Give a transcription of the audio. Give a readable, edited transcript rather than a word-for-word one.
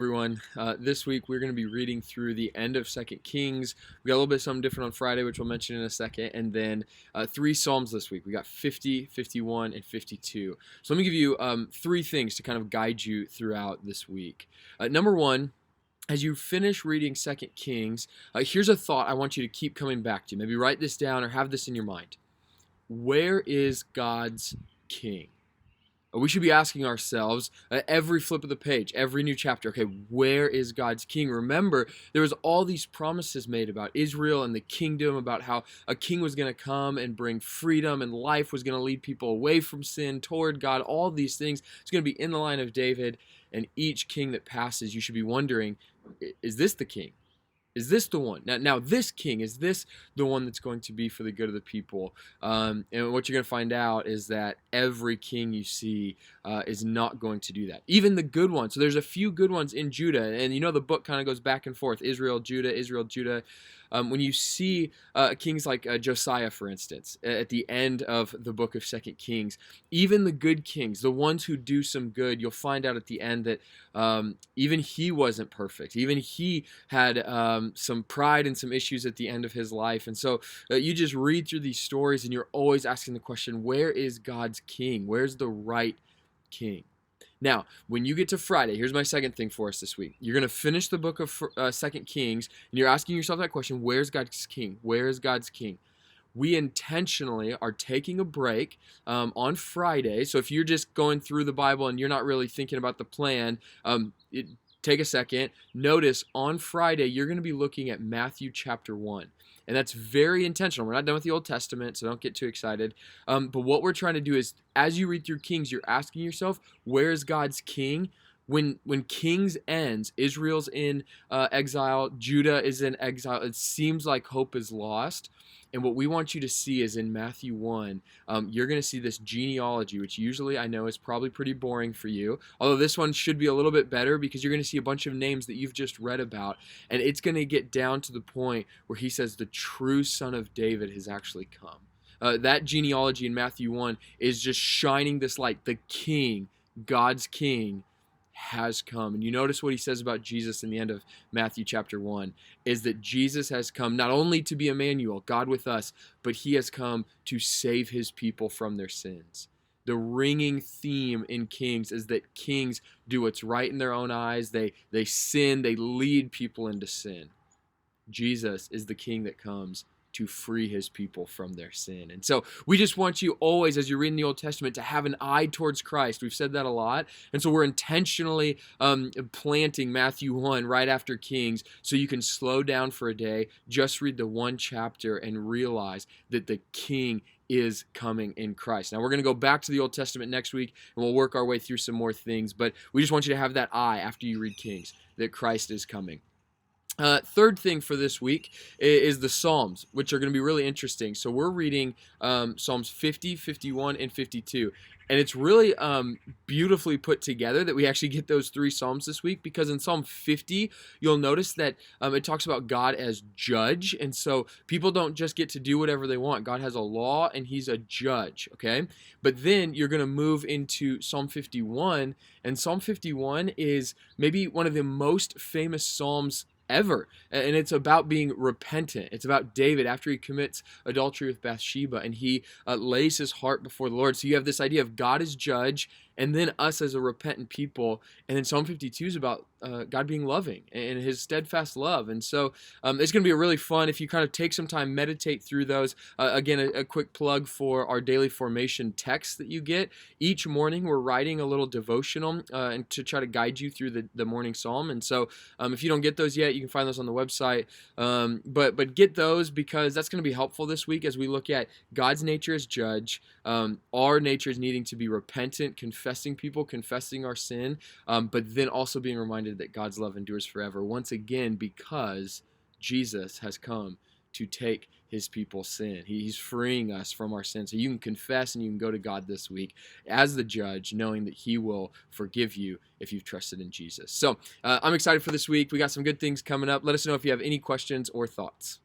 Everyone. This week we're going to be reading through the end of Second Kings. We got a little bit of something different on Friday, which we'll mention in a second, and then three Psalms this week. We got 50, 51, and 52. So let me give you three things to kind of guide you throughout this week. Number one, as you finish reading Second Kings, here's a thought I want you to keep coming back to. Maybe write this down or have this in your mind. Where is God's king? We should be asking ourselves every flip of the page, every new chapter, okay, where is God's king? Remember, there was all these promises made about Israel and the kingdom, about how a king was going to come and bring freedom and life, was going to lead people away from sin toward God, all these things. It's going to be in the line of David, and each king that passes, you should be wondering, is this the king? Is this the one? Now, this king, is this the one that's going to be for the good of the people? And what you're going to find out is that every king you see is not going to do that. Even the good ones. So there's a few good ones in Judah. And you know the book kind of goes back and forth. Israel, Judah, Israel, Judah. When you see kings like Josiah, for instance, at the end of the book of Second Kings, even the good kings, the ones who do some good, you'll find out at the end that even he wasn't perfect. Even he had some pride and some issues at the end of his life. And so you just read through these stories and you're always asking the question, where is God's king? Where's the right king? Now, when you get to Friday, here's my second thing for us this week. You're going to finish the book of Second Kings, and you're asking yourself that question, where's God's king? Where is God's king? We intentionally are taking a break on Friday. So if you're just going through the Bible and you're not really thinking about the plan, take a second. Notice on Friday, you're going to be looking at Matthew chapter 1. And that's very intentional. We're not done with the Old Testament, so don't get too excited. But what we're trying to do is, as you read through Kings, you're asking yourself, where is God's king? When Kings ends, Israel's in exile, Judah is in exile. It seems like hope is lost. And what we want you to see is in Matthew 1, you're going to see this genealogy, which usually I know is probably pretty boring for you. Although this one should be a little bit better because you're going to see a bunch of names that you've just read about. And it's going to get down to the point where he says the true son of David has actually come. That genealogy in Matthew 1 is just shining this light. The king, God's king, has come. And you notice what he says about Jesus in the end of Matthew chapter 1 is that Jesus has come not only to be Emmanuel, God with us, but he has come to save his people from their sins. The ringing theme in Kings is that kings do what's right in their own eyes. They sin, they lead people into sin. Jesus is the king that comes to free his people from their sin. And so we just want you always, as you're reading the Old Testament, to have an eye towards Christ. We've said that a lot. And so we're intentionally planting Matthew 1 right after Kings so you can slow down for a day, just read the one chapter and realize that the king is coming in Christ. Now, we're going to go back to the Old Testament next week, and we'll work our way through some more things. But we just want you to have that eye after you read Kings, that Christ is coming. Third thing for this week is the Psalms, which are going to be really interesting. So we're reading Psalms 50, 51, and 52. And it's really beautifully put together that we actually get those three Psalms this week, because in Psalm 50, you'll notice that it talks about God as judge. And so people don't just get to do whatever they want. God has a law and he's a judge, okay? But then you're going to move into Psalm 51. And Psalm 51 is maybe one of the most famous Psalms ever. And it's about being repentant. It's about David after he commits adultery with Bathsheba and he lays his heart before the Lord. So you have this idea of God as judge and then us as a repentant people. And then Psalm 52 is about God being loving and his steadfast love. And so it's going to be really fun if you kind of take some time, meditate through those. Again, a quick plug for our daily formation text that you get. Each morning we're writing a little devotional and to try to guide you through the morning psalm. And so if you don't get those yet, you can find those on the website. But get those, because that's going to be helpful this week as we look at God's nature as judge, our nature is needing to be repentant, confessing our sin, but then also being reminded that God's love endures forever. Once again, because Jesus has come to take his people's sin. He's freeing us from our sin. So you can confess and you can go to God this week as the judge, knowing that he will forgive you if you've trusted in Jesus. So I'm excited for this week. We got some good things coming up. Let us know if you have any questions or thoughts.